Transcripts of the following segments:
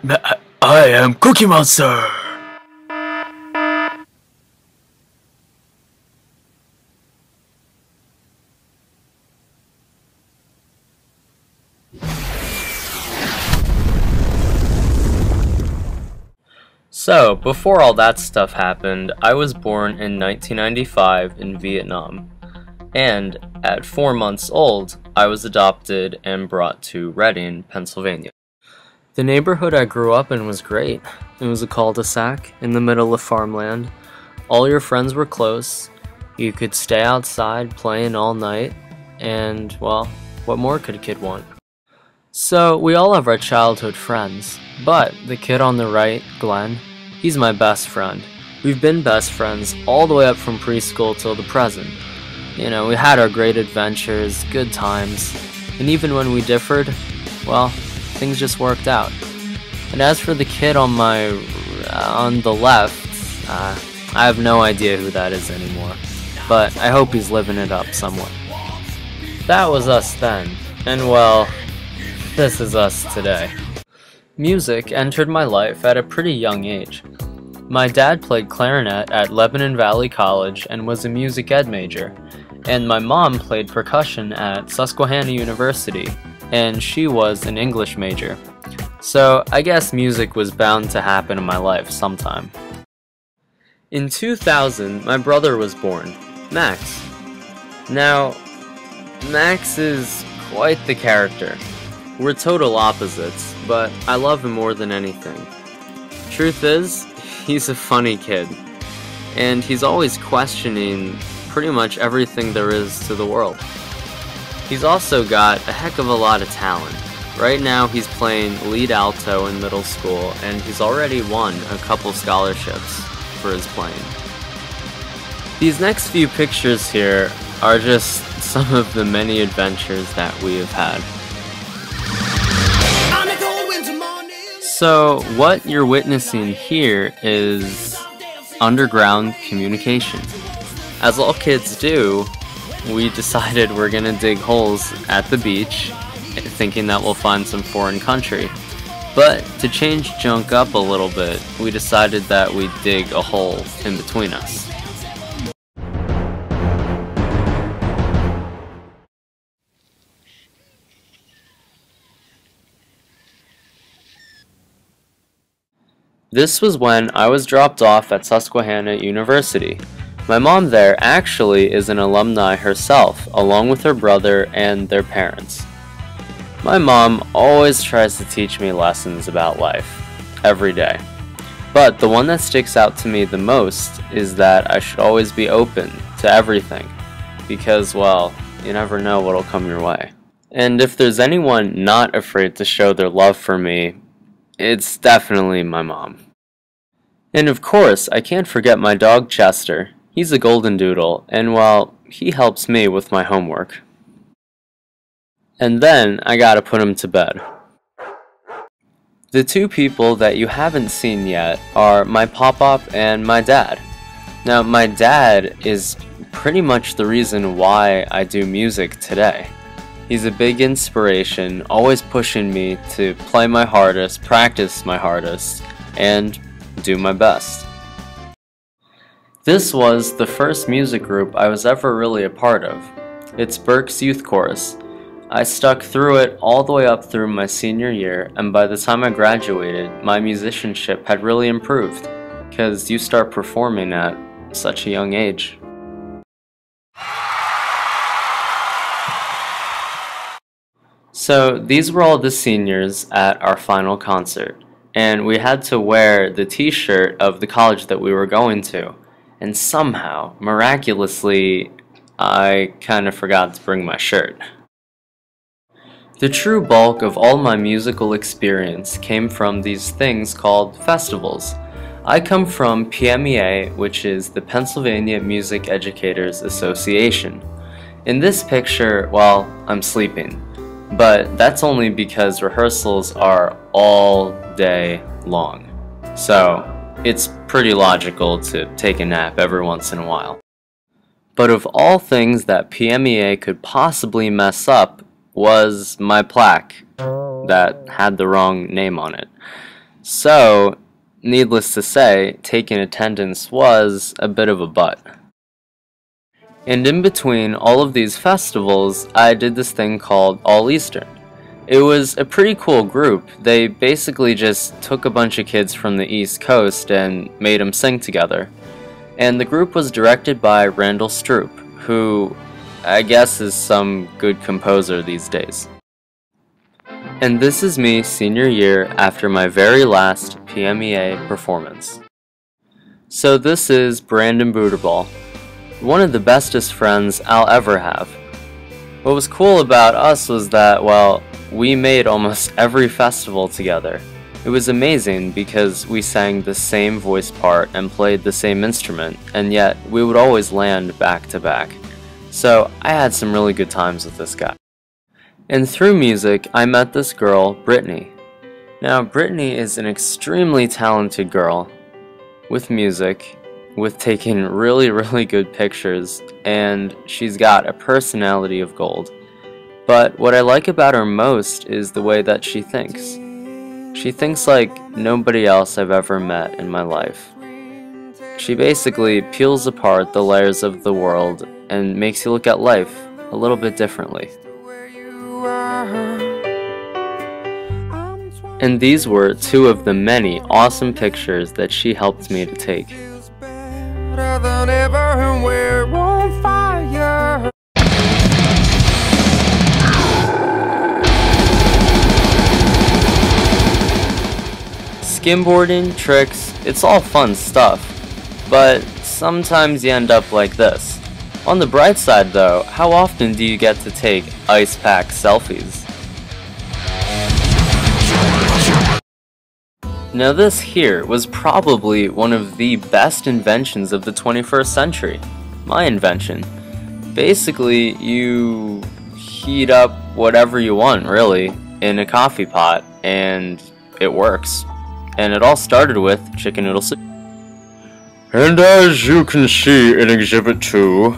I am Cookie Monster! So, before all that stuff happened, I was born in 1995 in Vietnam. And at 4 months old, I was adopted and brought to Reading, Pennsylvania. The neighborhood I grew up in was great. It was a cul-de-sac in the middle of farmland. All your friends were close. You could stay outside playing all night. And, well, what more could a kid want? So, we all have our childhood friends. But the kid on the right, Glenn, he's my best friend. We've been best friends all the way up from preschool till the present. You know, we had our great adventures, good times, and even when we differed, well, things just worked out. And as for the kid on the left, I have no idea who that is anymore, but I hope he's living it up somewhat. That was us then, and well, this is us today. Music entered my life at a pretty young age. My dad played clarinet at Lebanon Valley College and was a music ed major, and my mom played percussion at Susquehanna University, and she was an English major. So I guess music was bound to happen in my life sometime. In 2000, my brother was born, Max. Now, Max is quite the character. We're total opposites, but I love him more than anything. Truth is, he's a funny kid, and he's always questioning pretty much everything there is to the world. He's also got a heck of a lot of talent. Right now he's playing lead alto in middle school, and he's already won a couple scholarships for his playing. These next few pictures here are just some of the many adventures that we have had. So what you're witnessing here is underground communication. As all kids do, we decided we're gonna dig holes at the beach, thinking that we'll find some foreign country. But to change junk up a little bit, we decided that we'd dig a hole in between us. This was when I was dropped off at Susquehanna University. My mom there actually is an alumni herself, along with her brother and their parents. My mom always tries to teach me lessons about life, every day. But the one that sticks out to me the most is that I should always be open to everything, because, well, you never know what'll come your way. And if there's anyone not afraid to show their love for me, it's definitely my mom. And of course, I can't forget my dog Chester. He's a golden doodle, and well, he helps me with my homework. And then I gotta put him to bed. The two people that you haven't seen yet are my pop-up and my dad. Now, my dad is pretty much the reason why I do music today. He's a big inspiration, always pushing me to play my hardest, practice my hardest, and do my best. This was the first music group I was ever really a part of. It's Burke's Youth Chorus. I stuck through it all the way up through my senior year, and by the time I graduated, my musicianship had really improved, because you start performing at such a young age. So these were all the seniors at our final concert, and we had to wear the t-shirt of the college that we were going to, and somehow, miraculously, I kind of forgot to bring my shirt. The true bulk of all my musical experience came from these things called festivals. I come from PMEA, which is the Pennsylvania Music Educators Association. In this picture, well, I'm sleeping. But that's only because rehearsals are all day long. So it's pretty logical to take a nap every once in a while. But of all things that PMEA could possibly mess up was my plaque that had the wrong name on it. So, needless to say, taking attendance was a bit of a butt. And in between all of these festivals, I did this thing called All Eastern. It was a pretty cool group. They basically just took a bunch of kids from the East Coast and made them sing together. And the group was directed by Randall Stroop, who I guess is some good composer these days. And this is me senior year after my very last PMEA performance. So this is Brandon Booterball, one of the bestest friends I'll ever have. What was cool about us was that, well, we made almost every festival together. It was amazing because we sang the same voice part and played the same instrument, and yet we would always land back to back. So I had some really good times with this guy. And through music, I met this girl, Brittany. Now, Brittany is an extremely talented girl with music, with taking really good pictures, and she's got a personality of gold. But what I like about her most is the way that she thinks. She thinks like nobody else I've ever met in my life. She basically peels apart the layers of the world and makes you look at life a little bit differently. And these were two of the many awesome pictures that she helped me to take. Skimboarding, tricks, it's all fun stuff, but sometimes you end up like this. On the bright side though, how often do you get to take ice pack selfies? Now this here was probably one of the best inventions of the 21st century. My invention. Basically, you heat up whatever you want, really, in a coffee pot, and it works. And it all started with chicken noodle soup. And as you can see in Exhibit 2,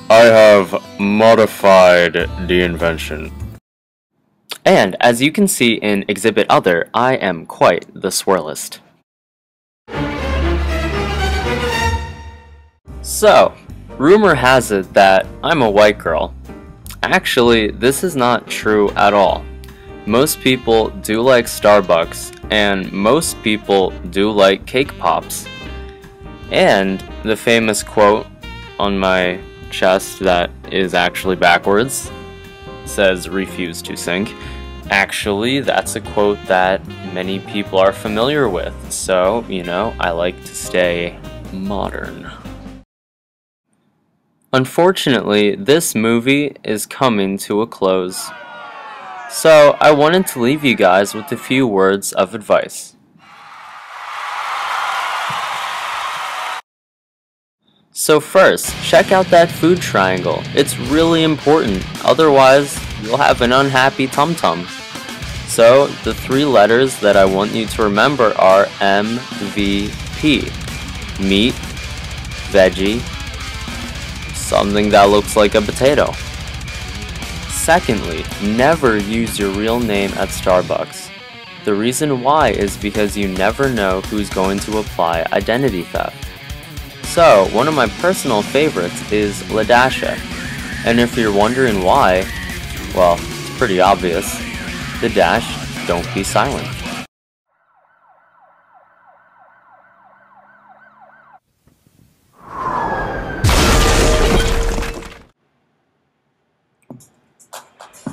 I have modified the invention. And as you can see in Exhibit Other, I am quite the swirlist. So, rumor has it that I'm a white girl. Actually, this is not true at all. Most people do like Starbucks, and most people do like cake pops. And the famous quote on my chest that is actually backwards says refuse to sink. Actually, that's a quote that many people are familiar with, so, you know, I like to stay modern. Unfortunately, this movie is coming to a close. So, I wanted to leave you guys with a few words of advice. So first, check out that food triangle. It's really important, otherwise you'll have an unhappy tum-tum. So, the three letters that I want you to remember are MVP. Meat, veggie, something that looks like a potato. Secondly, never use your real name at Starbucks. The reason why is because you never know who's going to apply identity theft. So, one of my personal favorites is Ladasha, and if you're wondering why, well, it's pretty obvious. The dash, don't be silent.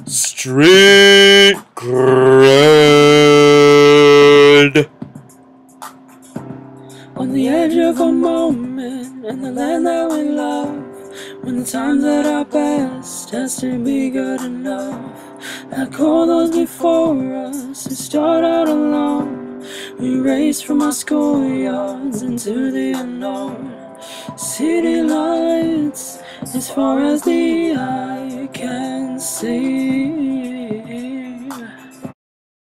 Street cred. On the edge of a moment, in the land that we love, when the times at our best has to be good enough. Like all those before us who start out alone, we race from our schoolyards into the unknown. City lights as far as the eye can see.